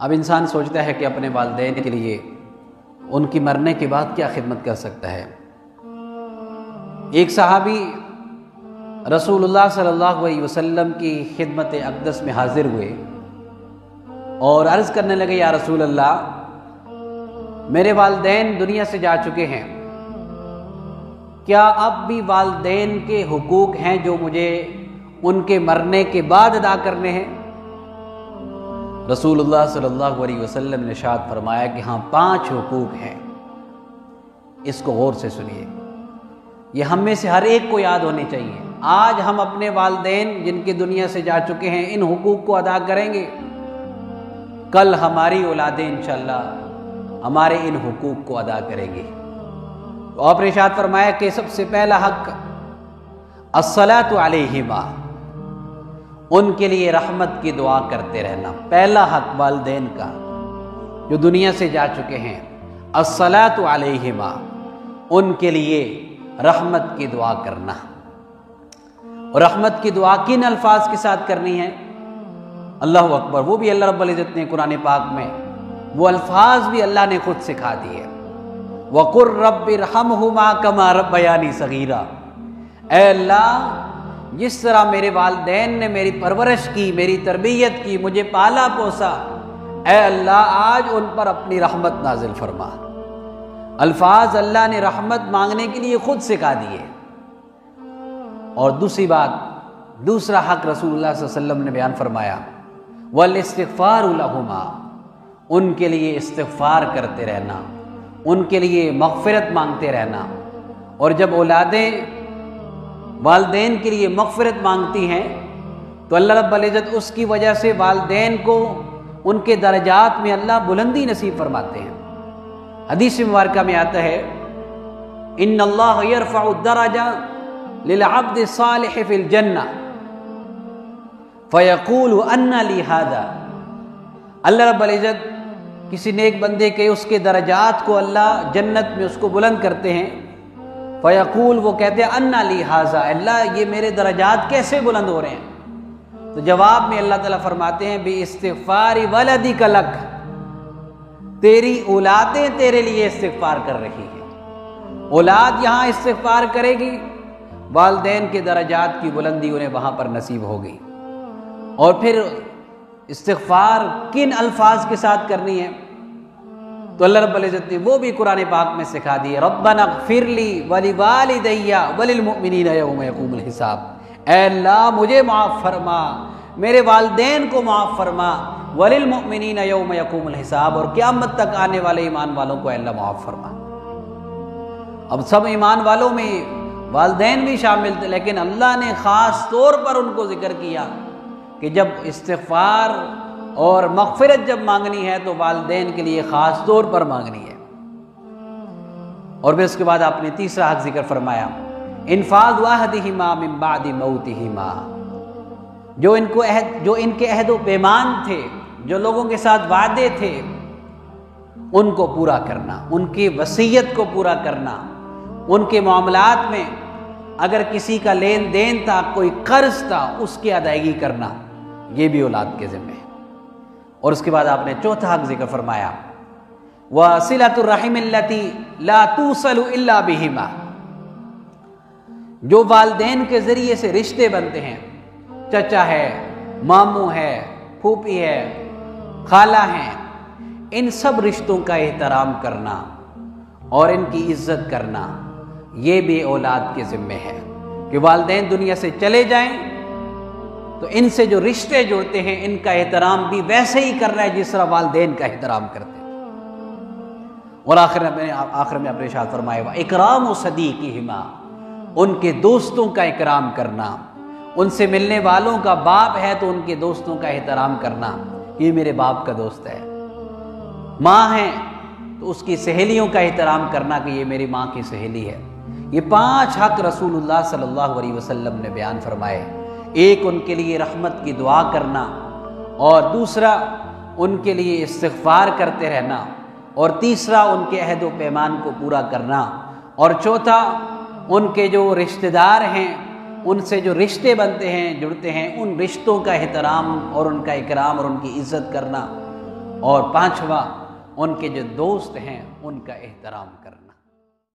اب انسان سوچتا ہے کہ اپنے والدین کے لیے ان کی مرنے کے بعد کیا خدمت کر سکتا ہے۔ ایک صحابی رسول اللہ صلی اللہ علیہ وسلم کی خدمت اقدس میں حاضر ہوئے اور عرض کرنے لگے، یا رسول اللہ، میرے والدین دنیا سے جا چکے ہیں، کیا اب بھی والدین کے حقوق ہیں جو مجھے ان کے مرنے کے بعد ادا کرنے ہیں؟ رسول اللہ صلی اللہ علیہ وسلم نے ارشاد فرمایا کہ ہاں 5 حقوق ہیں۔ اس کو غور سے سنیے، یہ ہم میں سے ہر ایک کو یاد ہونی چاہیے۔ آج ہم اپنے والدین جن کی دنیا سے جا چکے ہیں ان حقوق کو ادا کریں گے، کل ہماری اولادیں انشاءاللہ ہمارے ان حقوق کو ادا کریں گے۔ تو آپ نے ارشاد فرمایا کہ سب سے پہلا حق الصلاۃ علیہما، ان کے لیے رحمت کی دعا کرتے رہنا۔ پہلا حق والدین کا جو دنیا سے جا چکے ہیں، الصلاۃ علیہما، ان کے لیے رحمت کی دعا کرنا۔ اور رحمت کی دعا کن الفاظ کے ساتھ کرنی ہے؟ اللہ اکبر، وہ بھی اللہ رب العزت نے قرآن پاک میں وہ الفاظ بھی اللہ نے خود سکھا دیے۔ وَقُلْ رَبِّ ارْحَمْهُمَا كَمَا رَبَّيَانِي صَغِيرًا، اے اللہ جس طرح میرے والدین نے میری پرورش کی، میری تربیت کی، مجھے پالا پوسا، اے اللہ آج ان پر اپنی رحمت نازل فرما۔ الفاظ اللہ نے رحمت مانگنے کے لیے خود سکھا دیے۔ اور دوسری بات، دوسرا حق رسول اللہ صلی اللہ علیہ وسلم نے بیان فرمایا، وَالْإِسْتِغْفَارُ لَهُمَا، ان کے لیے استغفار کرتے رہنا، ان کے لیے مغفرت مانگتے رہنا۔ اور جب اولادیں والدین کے لیے مغفرت مانگتی ہیں تو اللہ رب العزت اس کی وجہ سے والدین کو ان کے درجات میں اللہ بلندی نصیب فرماتے ہیں۔ حدیث مبارکہ میں آتا ہے، ان اللہ یرفع الدرجہ للعبد الصالح فی الجنہ فیقول ان لی ھذا، اللہ رب العزت کسی نیک بندے کے اس کے درجات کو اللہ جنت میں اس کو بلند کرتے ہیں۔ فیقول، وہ کہتے ہیں، انا لی ھذا، اللہ یہ میرے درجات کیسے بلند ہو رہے ہیں؟ تو جواب میں اللہ تعالیٰ فرماتے ہیں، باستغفار ولدک لک، تیری اولادیں تیرے لیے استغفار کر رہی ہیں۔ اولاد یہاں استغفار کرے گی، والدین کے درجات کی بلندی انہیں وہاں پر نصیب ہوگی۔ اور پھر استغفار کن الفاظ کے ساتھ کرنی ہے؟ تو اللہ رب العزت نے وہ بھی قرآن پاک میں سکھا دی، ربنا اغفر لی ولوالدی وللمؤمنین یوم یقوم الحساب، اے اللہ مجھے معاف فرما، میرے والدین کو معاف فرما، وللمؤمنین یوم یقوم الحساب، اور قیامت تک آنے والے ایمان والوں کو اے اللہ معاف فرما۔ اب سب ایمان والوں میں والدین بھی شامل تھے، لیکن اللہ نے خاص طور پر ان کو ذکر کیا کہ جب استغفار اور مغفرت جب مانگنی ہے تو والدین کے لیے خاص طور پر مانگنی ہے۔ اور پھر اس کے بعد آپ نے تیسرا حق ذکر فرمایا، انفاذ عہدہما من بعد موتہما، جو ان کے عہد و پیمان تھے، جو لوگوں کے ساتھ وعدے تھے، ان کو پورا کرنا، ان کی وصیت کو پورا کرنا، ان کے معاملات میں اگر کسی کا لین دین تھا، کوئی قرض تھا، اس کی ادائیگی کرنا، یہ بھی اولاد کے ذمہ ہے۔ اور اس کے بعد آپ نے چوتھا حق ذکر فرمایا، وَصِلَةُ الرَّحِمِ الَّتِي لَا تُوصَلُ إِلَّا بِهِمَا، جو والدین کے ذریعے سے رشتے بنتے ہیں، چچا ہے، ماموں ہے، پھوپھی ہے، خالہ ہیں، ان سب رشتوں کا احترام کرنا اور ان کی عزت کرنا، یہ بھی اولاد کے ذمہ ہے کہ والدین دنیا سے چلے جائیں تو ان سے جو رشتے جڑتے ہیں ان کا احترام بھی ویسے ہی کرنا ہے جس طرح والدین کا احترام کرتے ہیں۔ اور آخر میں آپ نے ارشاد فرمایا، اکرام صدیقہما، ان کے دوستوں کا اکرام کرنا، ان سے ملنے والوں کا باپ ہے تو ان کے دوستوں کا احترام کرنا، یہ میرے باپ کا دوست ہے، ماں ہے تو اس کی سہیلیوں کا احترام کرنا کہ یہ میری ماں کی سہیلی ہے۔ یہ 5 حق رسول اللہ صلی اللہ علیہ وسلم نے بیان فرمائے۔ ایک ان کے لیے رحمت کی دعا کرنا، اور دوسرا ان کے لیے استغفار کرتے رہنا، اور تیسرا ان کے عہد و پیمان کو پورا کرنا، اور چوتھا ان کے جو رشتہ دار ہیں، ان سے جو رشتے بنتے ہیں، جڑتے ہیں، ان رشتوں کا احترام اور ان کا اکرام اور ان کی عزت کرنا، اور 5واں ان کے جو دوست ہیں ان کا احترام کرنا۔